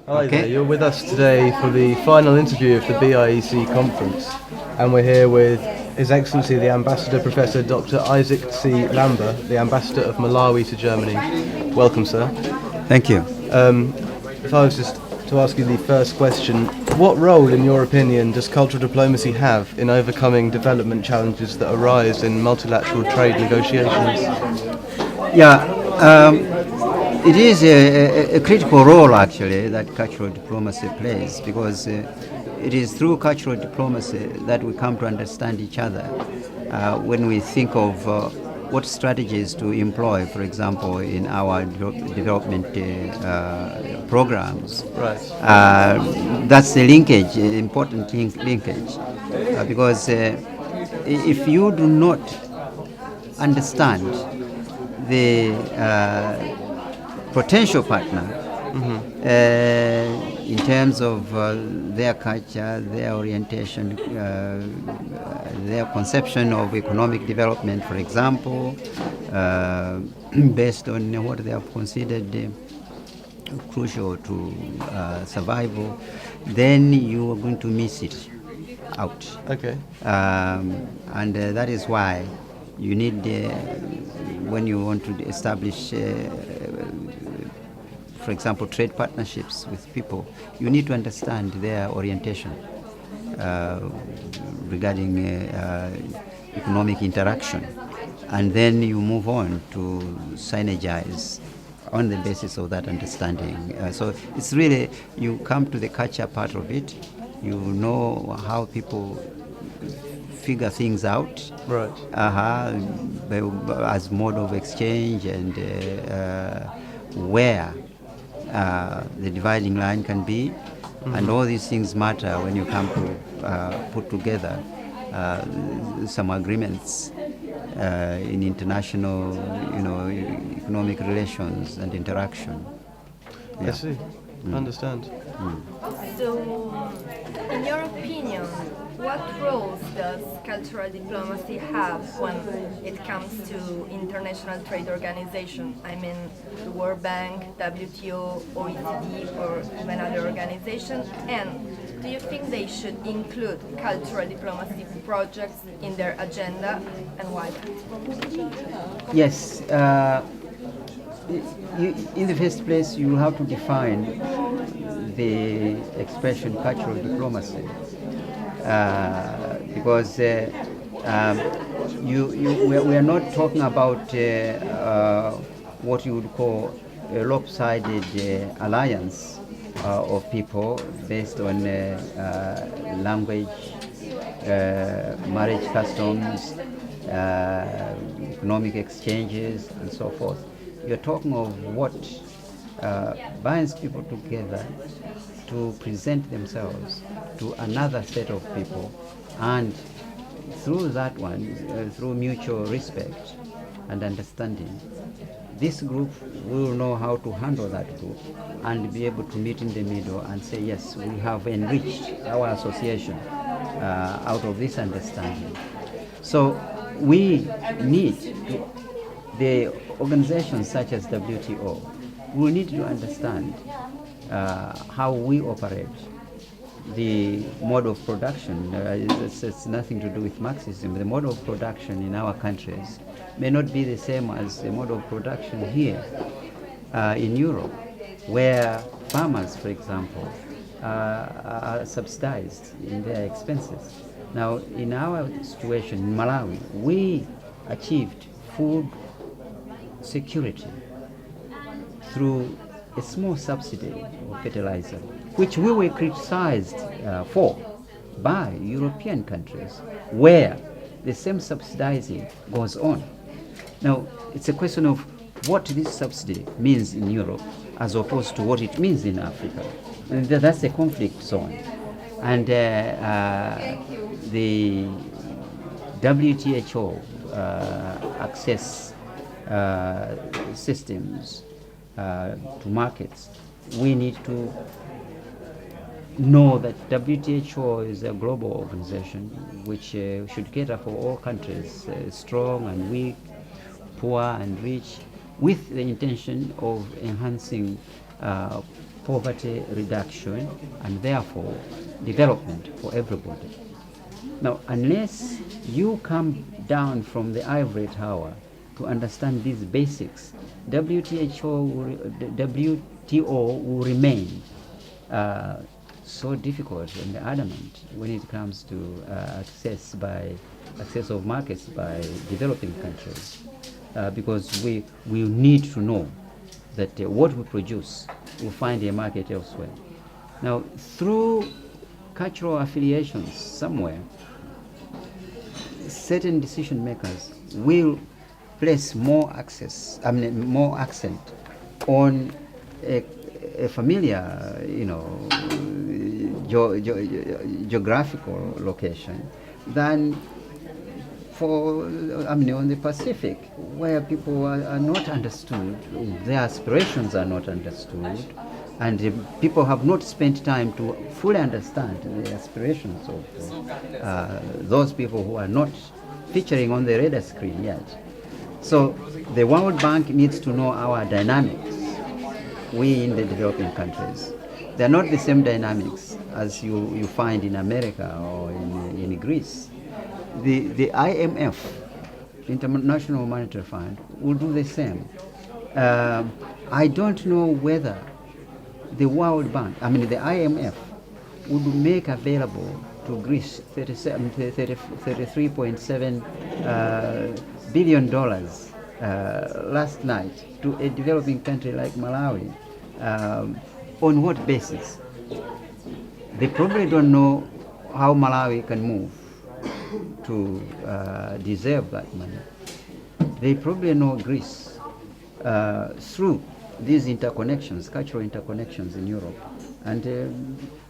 Hi there, you're with us today for the final interview of the BIEC conference, and we're here with His Excellency the Ambassador Professor Dr. Isaac C. Lamba, the Ambassador of Malawi to Germany. Welcome, sir. Thank you. If I was just to ask you the first question, what role, in your opinion, does cultural diplomacy have in overcoming development challenges that arise in multilateral trade negotiations? Yeah, it is a critical role actually that cultural diplomacy plays, because it is through cultural diplomacy that we come to understand each other. When we think of what strategies to employ, for example, in our development programs. Right. That's the linkage, important linkage, because if you do not understand the potential partner in terms of their culture, their orientation, their conception of economic development, for example, based on what they have considered crucial to survival, then you are going to miss it out. Okay. And that is why you need, when you want to establish, for example, trade partnerships with people, you need to understand their orientation regarding economic interaction. And then you move on to synergize on the basis of that understanding. So it's really, you come to the culture part of it, you know how people figure things out, Right. as mode of exchange, and where the dividing line can be. And all these things matter when you come to put together some agreements in international, economic relations and interaction. I see. Understand. So, in your opinion, what roles does cultural diplomacy have when it comes to international trade organizations? I mean, the World Bank, WTO, OECD, or even other organizations? And do you think they should include cultural diplomacy projects in their agenda, and why? Yes. In the first place, you have to define the expression cultural diplomacy, because we are not talking about what you would call a lopsided alliance of people based on language, marriage customs, economic exchanges, and so forth. You're talking of what binds people together to present themselves to another set of people, and through that one, through mutual respect and understanding, this group will know how to handle that group and be able to meet in the middle and say, yes, we have enriched our association out of this understanding. So we need to, the organizations such as WTO, we need to understand how we operate, the mode of production. It's nothing to do with Marxism. The mode of production in our countries may not be the same as the mode of production here in Europe, where farmers, for example, are subsidized in their expenses. Now, in our situation in Malawi, we achieved food security through a small subsidy of fertilizer, which we were criticized for by European countries, where the same subsidizing goes on. Now, it's a question of what this subsidy means in Europe as opposed to what it means in Africa. And that's a conflict zone. And the WTO access systems to markets, we need to know that WTO is a global organization which should cater for all countries, strong and weak, poor and rich, with the intention of enhancing poverty reduction, and therefore development for everybody. Now, unless you come down from the ivory tower to understand these basics, WTO will remain so difficult and adamant when it comes to access of markets by developing countries, because we will need to know that what we produce will find a market elsewhere. Now, through cultural affiliations somewhere, certain decision makers will place more accent on a familiar, geographical location than on the Pacific, where people are not understood, their aspirations are not understood, and people have not spent time to fully understand the aspirations of those people who are not featuring on the radar screen yet. So the World Bank needs to know our dynamics, we in the developing countries. They're not the same dynamics as you find in America or in Greece. The IMF, International Monetary Fund, will do the same. I don't know whether the World Bank, the IMF, would make available to Greece $33.7 billion last night to a developing country like Malawi. On what basis? They probably don't know how Malawi can move to deserve that money. They probably know Greece through these interconnections, cultural interconnections in Europe. And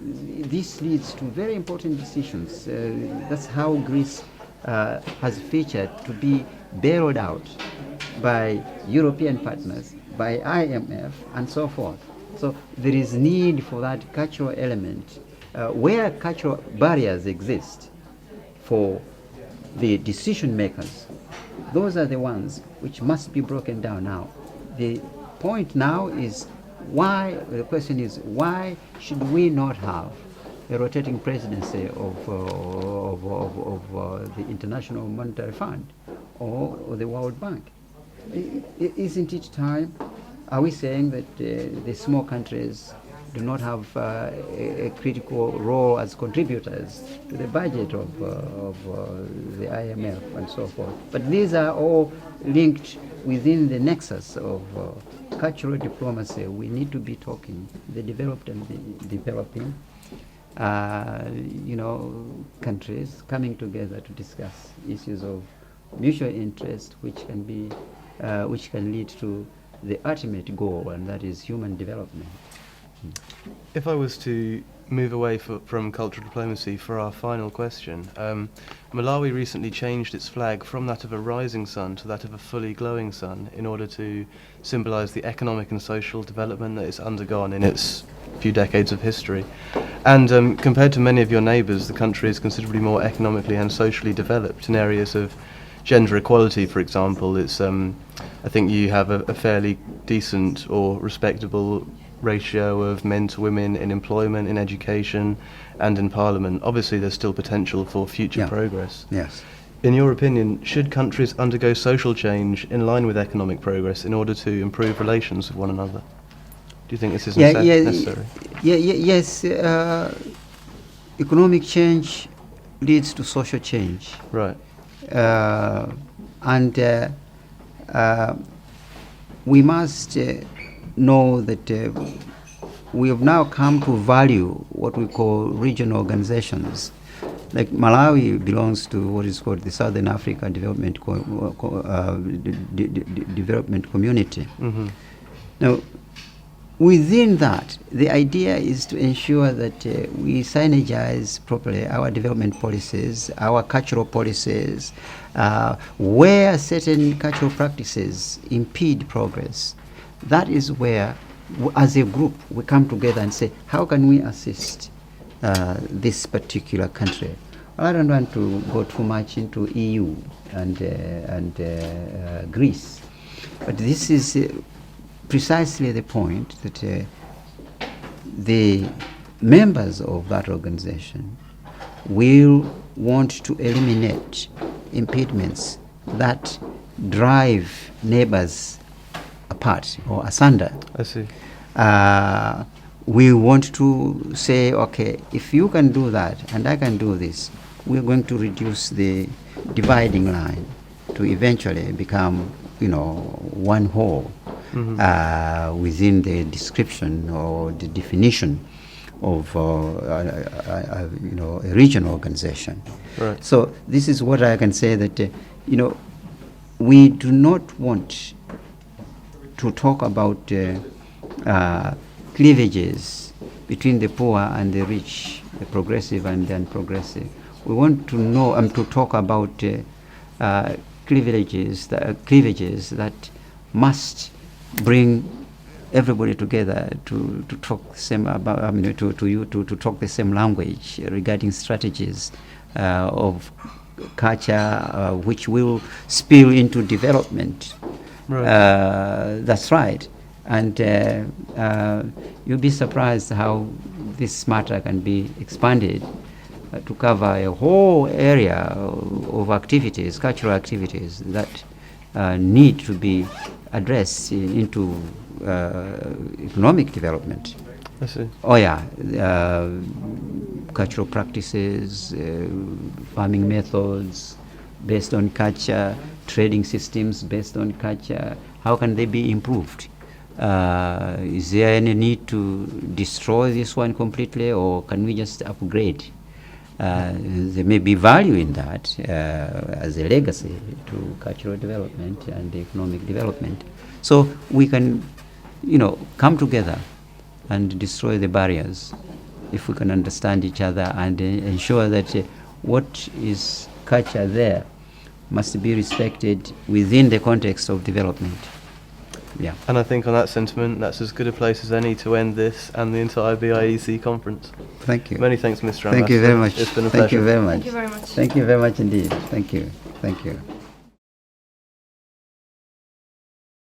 this leads to very important decisions. That's how Greece has featured to be bailed out by European partners, by IMF, and so forth. So there is need for that cultural element. Where cultural barriers exist for the decision makers, those are the ones which must be broken down now. The point now is the question is, why should we not have a rotating presidency of the International Monetary Fund or the World Bank? Isn't it time? Are we saying that the small countries do not have a critical role as contributors to the budget of the IMF and so forth? But these are all linked within the nexus of cultural diplomacy. We need to be talking, the developed and the developing, countries coming together to discuss issues of mutual interest, which can lead to the ultimate goal, and that is human development. If I was to move away from cultural diplomacy for our final question, Malawi recently changed its flag from that of a rising sun to that of a fully glowing sun in order to symbolise the economic and social development that it's undergone in its few decades of history. And compared to many of your neighbours, the country is considerably more economically and socially developed in areas of gender equality, for example. It's I think you have a fairly decent or respectable ratio of men to women in employment, in education, and in parliament. Obviously, there's still potential for future progress. Yes. In your opinion, should countries undergo social change in line with economic progress in order to improve relations with one another? Do you think this is necessary? Yes. Economic change leads to social change. Right. And we must know that we have now come to value what we call regional organizations. Like Malawi belongs to what is called the Southern Africa Development Development Community. Mm-hmm. Now, within that, the idea is to ensure that we synergize properly our development policies, our cultural policies, where certain cultural practices impede progress. That is where, as a group, we come together and say, how can we assist this particular country? I don't want to go too much into EU and Greece, but this is precisely the point that the members of that organization will want to eliminate impediments that drive neighbors apart or asunder. I see. We want to say, okay, if you can do that and I can do this, we're going to reduce the dividing line to eventually become, one whole within the description or the definition of a regional organization. Right. So this is what I can say, that we do not want to talk about cleavages between the poor and the rich, the progressive and the unprogressive. We want to know to talk about cleavages that must bring everybody together to talk the same about, to talk the same language regarding strategies of culture, which will spill into development. Right. That's right. And you'll be surprised how this matter can be expanded to cover a whole area of activities, cultural activities that need to be addressed into economic development. I see. Oh yeah, cultural practices, farming methods based on culture, trading systems based on culture. How can they be improved? Is there any need to destroy this one completely, or can we just upgrade? There may be value in that as a legacy to cultural development and economic development. So we can, come together and destroy the barriers if we can understand each other and ensure that what is culture there must be respected within the context of development. Yeah. And I think on that sentiment, that's as good a place as any to end this and the entire BIEC conference. Thank you. Many thanks, Mr. Thank you very Ambassador. much. It's been a Thank pleasure. you very much. Thank you very much. Thank you very much indeed. Thank you. Thank you.